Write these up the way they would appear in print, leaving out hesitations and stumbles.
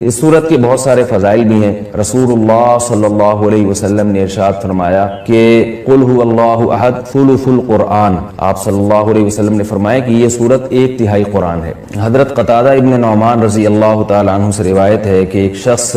اس صورت کے بہت سارے فضائل بھی ہیں۔ رسول اللہ صلی اللہ علیہ وسلم نے ارشاد فرمایا کہ قل هو اللہ احد ثلث القرآن، آپ صلی اللہ علیہ وسلم نے فرمایا کہ یہ صورت ایک تہائی قرآن ہے۔ حضرت قتادہ ابن نعمان رضی اللہ تعالی عنہ سے روایت ہے کہ ایک شخص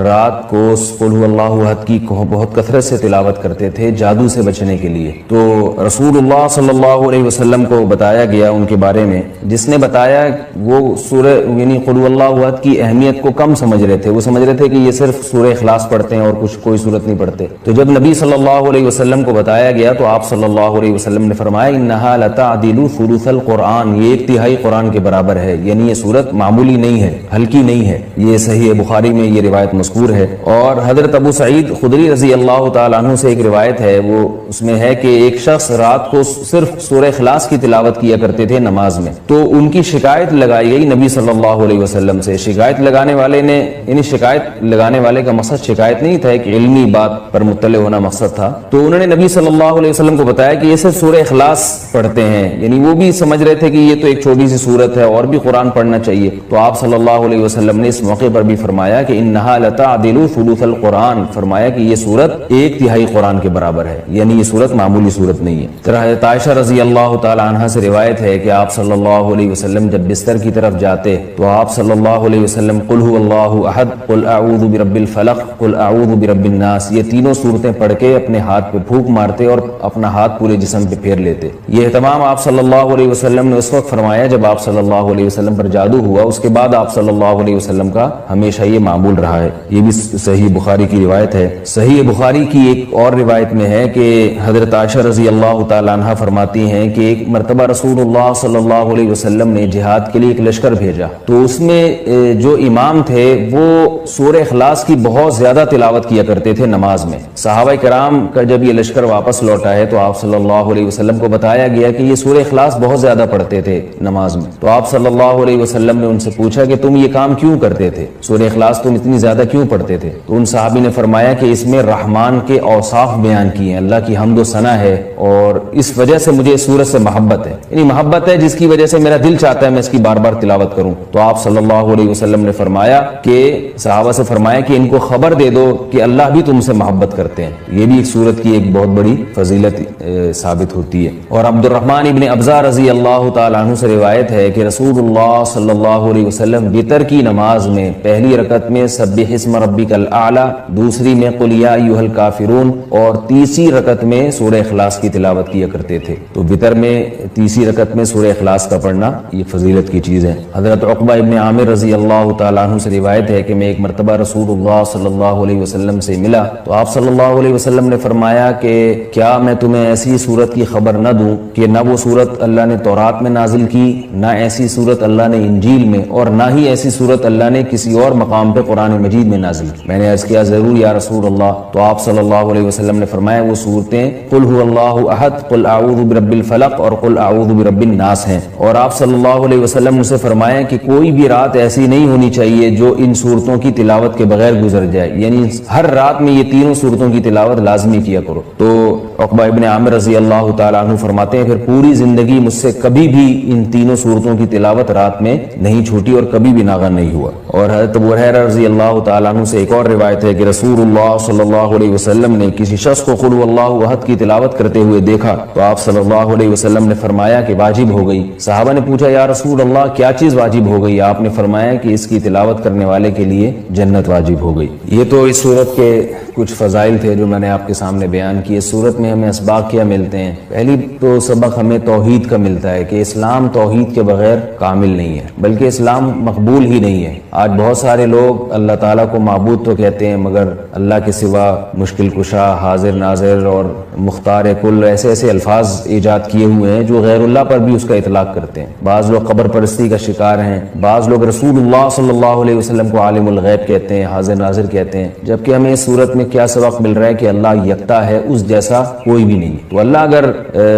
رات کو قل هو اللہ احد کی بہت کثرت سے تلاوت کرتے تھے جادو سے بچنے کے لیے، تو رسول اللہ صلی اللہ علیہ وسلم کو بتایا گیا ان کے بارے میں، جس نے بتایا وہ سورہ یعنی قل هو اللہ احد کی اہمیت کو کم سمجھ رہے تھے، وہ سمجھ رہے تھے کہ یہ صرف سورہ اخلاص پڑھتے ہیں اور کچھ کوئی صورت نہیں پڑھتے۔ تو جب نبی صلی اللہ علیہ وسلم کو بتایا گیا تو آپ صلی اللہ علیہ وسلم نے فرمایا انہا لتعدل ثلث القرآن، یہ ایک تہائی قرآن کے برابر ہے، یعنی یہ صورت معمولی نہیں ہے، ہلکی نہیں ہے۔ یہ صحیح بخاری میں یہ روایت مذکور ہے۔ اور حضرت ابو سعید خدری رضی اللہ تعالیٰ عنہ سے ایک روایت ہے، وہ اس میں ہے کہ ایک شخص رات کو صرف سورہ اخلاص کی تلاوت کیا کرتے تھے نماز میں، تو ان کی شکایت لگائی گئی نبی صلی اللہ علیہ وسلم سے۔ شکایت لگانے والے نے یعنی شکایت لگانے والے کا مقصد شکایت نہیں تھا، ایک علمی بات پر مطلع ہونا مقصد تھا، تو انہوں نے نبی صلی اللہ علیہ وسلم کو بتایا کہ یہ صرف سورہ اخلاص پڑھتے ہیں، یعنی وہ بھی سمجھ رہے تھے کہ یہ تو ایک چھوٹی سی صورت ہے اور بھی قرآن پڑھنا چاہیے۔ تو آپ صلی اللہ علیہ وسلم نے اس موقع پر بھی فرمایا کہ انہا لتعدل ثلث القرآن، فرمایا کہ یہ صورت ایک تہائی قرآن کے برابر ہے، یعنی یہ صورت معمولی صورت نہیں ہے۔ طرح حضرت عائشہ رضی اللہ تعالی عنہا سے روایت ہے کہ آپ صلی اللہ علیہ وسلم جب بستر کی طرف جاتے تو آپ صلی اللہ علیہ وسلم قل هو اللہ احد، قل اعوذ برب الفلق، قل اعوذ برب الناس، یہ تینوں صورتیں پڑھ کے اپنے ہاتھ پہ پھونک مارتے اور اپنا ہاتھ پورے جسم پہ پھیر لیتے۔ یہ اہتمام آپ صلی اللہ علیہ وسلم نے اس وقت فرمایا جب آپ صلی اللہ علیہ وسلم پر جادو ہوا، اس کے بعد آپ صلی اللہ علیہ وسلم کا ہمیشہ یہ معمول رہا ہے۔ یہ بھی صحیح بخاری کی روایت ہے۔ صحیح بخاری کی ایک اور روایت میں ہے کہ حضرت عائشہ رضی اللہ تعالی عنہا فرماتی ہیں کہ ایک مرتبہ رسول اللہ صلی اللہ علیہ وسلم نے جہاد کے لیے ایک لشکر بھیجا، تو اس میں جو امام تھے وہ سورہ اخلاص کی بہت زیادہ تلاوت کیا کرتے تھے نماز میں۔ صحابہ کرام کا جب یہ لشکر واپس لوٹا ہے تو آپ صلی اللہ علیہ وسلم کو بتایا گیا کہ یہ سورہ اخلاص بہت زیادہ پڑھتے تھے نماز میں، تو آپ صلی اللہ علیہ وسلم نے ان سے پوچھا کہ تم یہ کام کیوں کرتے تھے، سورہ اخلاص تم اتنی زیادہ کیوں پڑھتے تھے؟ تو ان صحابی نے فرمایا کہ اس میں رحمان کے اوصاف بیان کیے ہیں، اللہ کی حمد و ثنا ہے، اور اس وجہ سے مجھے اس سورت سے محبت ہے، یعنی محبت ہے جس کی وجہ سے میرا دل چاہتا ہے میں اس کی بار بار تلاوت کروں۔ تو آپ صلی اللہ علیہ وسلم نے فرمایا کہ صحابہ سے فرمایا کہ ان کو خبر دے دو کہ اللہ بھی تم سے محبت کرتے ہیں۔ یہ بھی ایک صورت کی ایک بہت بڑی فضیلت ثابت ہوتی ہے۔ اور عبد الرحمن ابن ابزہ رضی اللہ تعالیٰ عنہ سے روایت ہے کہ رسول اللہ صلی اللہ علیہ وسلم وتر کی نماز میں پہلی رکعت میں سبح اسم ربک الاعلی، دوسری میں قل یا ایھا الکافرون، اور تیسری رکعت میں سورہ اخلاص کی تلاوت کیا کرتے تھے۔ تو وتر میں تیسری رکعت میں سورہ اخلاص کا پڑھنا یہ فضیلت کی چیز ہے۔ حضرت عقبہ ابن عامر رضی اللہ تعالیٰ عنہ سے روایت ہے کہ میں ایک مرتبہ رسول اللہ صلی اللہ علیہ وسلم سے ملا تو آپ صلی اللہ علیہ وسلم نے فرمایا کہ کیا میں تمہیں ایسی صورت کی خبر نہ دوں کہ نہ وہ صورت اللہ نے تورات میں نازل کی، نہ ایسی صورت اللہ نے انجیل میں، اور نہ ہی ایسی صورت اللہ نے کسی اور مقام پہ قرآن مجید میں نازل کی؟ میں نے عرض کیا ضرور یا رسول اللہ۔ تو آپ صلی اللہ علیہ وسلم نے فرمایا وہ صورتیں قل هو اللہ احد، قل اعوذ برب الفلق اور قل اعوذ برب الناس ہیں۔ اور آپ صلی اللہ علیہ وسلم نے سے فرمایا کہ کوئی بھی رات ایسی نہیں ہونی چاہیے جو ان صورتوں کی تلاوت کے بغیر گزر جائے، یعنی ہر رات میں یہ تینوں صورتوں کی تلاوت لازمی کیا کرو۔ تو عقبہ ابن عامر رضی اللہ تعالیٰ عنہ فرماتے ہیں پھر پوری زندگی مجھ سے کبھی بھی ان تینوں صورتوں کی تلاوت رات میں نہیں چھوٹی اور کبھی بھی ناغہ نہیں ہوا۔ اور حضرت ابو ہریرہ رضی اللہ تعالیٰ عنہ سے ایک اور روایت ہے کہ رسول اللہ صلی اللہ علیہ وسلم نے کسی شخص کو قل اللہ احد کی تلاوت کرتے ہوئے دیکھا تو آپ صلی اللہ علیہ وسلم نے فرمایا کہ واجب ہو گئی۔ صحابہ نے پوچھا یا رسول اللہ کیا چیز واجب ہو گئی؟ آپ نے فرمایا کہ اس کی تلاوت کرنے والے کے لیے جنت واجب ہو گئی۔ یہ تو اس صورت کے کچھ فضائل تھے جو میں نے آپ کے سامنے بیان کیے۔ اس صورت میں ہمیں اسباق کیا ملتے ہیں؟ پہلی تو سبق ہمیں توحید کا ملتا ہے کہ اسلام توحید کے بغیر کامل نہیں ہے، بلکہ اسلام مقبول ہی نہیں ہے۔ آج بہت سارے لوگ اللہ تعالیٰ کو معبود تو کہتے ہیں مگر اللہ کے سوا مشکل کشا، حاضر ناظر اور مختار کل ایسے ایسے الفاظ ایجاد کیے ہوئے ہیں جو غیر اللہ پر بھی اس کا اطلاق کرتے ہیں۔ بعض لوگ قبر پرستی کا شکار ہیں، بعض لوگ رسول اللہ صلی اللہ علیہ وسلم کو عالم الغیب کہتے ہیں، حاضر ناظر کہتے ہیں، جبکہ ہمیں اس صورت میں کیا سبق مل رہا ہے کہ اللہ یکتا ہے، اس جیسا کوئی بھی نہیں۔ تو اللہ اگر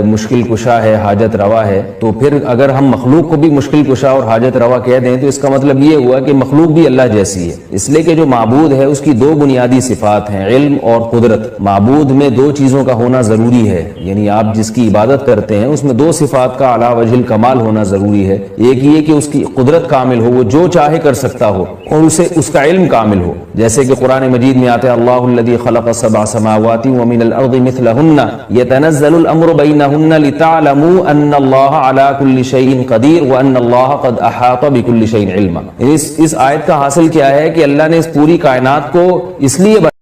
مشکل کشا ہے، حاجت روا ہے، تو پھر اگر ہم مخلوق کو بھی مشکل کشا اور حاجت روا کہہ دیں تو اس کا مطلب یہ ہوا کہ مخلوق بھی اللہ جیسی ہے، اس لیے کہ جو معبود ہے اس کی دو بنیادی صفات ہیں، علم اور قدرت۔ معبود میں دو چیزوں کا ہونا ضروری ہے، یعنی آپ جس کی عبادت کرتے ہیں اس میں دو صفات کا اعلیٰ وجہ الکمال ہونا ضروری ہے۔ ایک یہ کہ اس کی قدرت کامل ہو، وہ جو چاہے کر سکتا ہو، اور اسے اس کا علم کامل ہو، جیسے کہ قرآن مجید میں آتا ہے اللہ الذی خلق سبع سماوات ومن الارض مثلہن یتنزل الامر بینہن لتعلموا ان اللہ علی کل شیء قدیر وان اللہ قد احاط بکل شیء علما۔ اس آیت کا حاصل کیا ہے کہ اللہ نے اس پوری کائنات کو اس لیے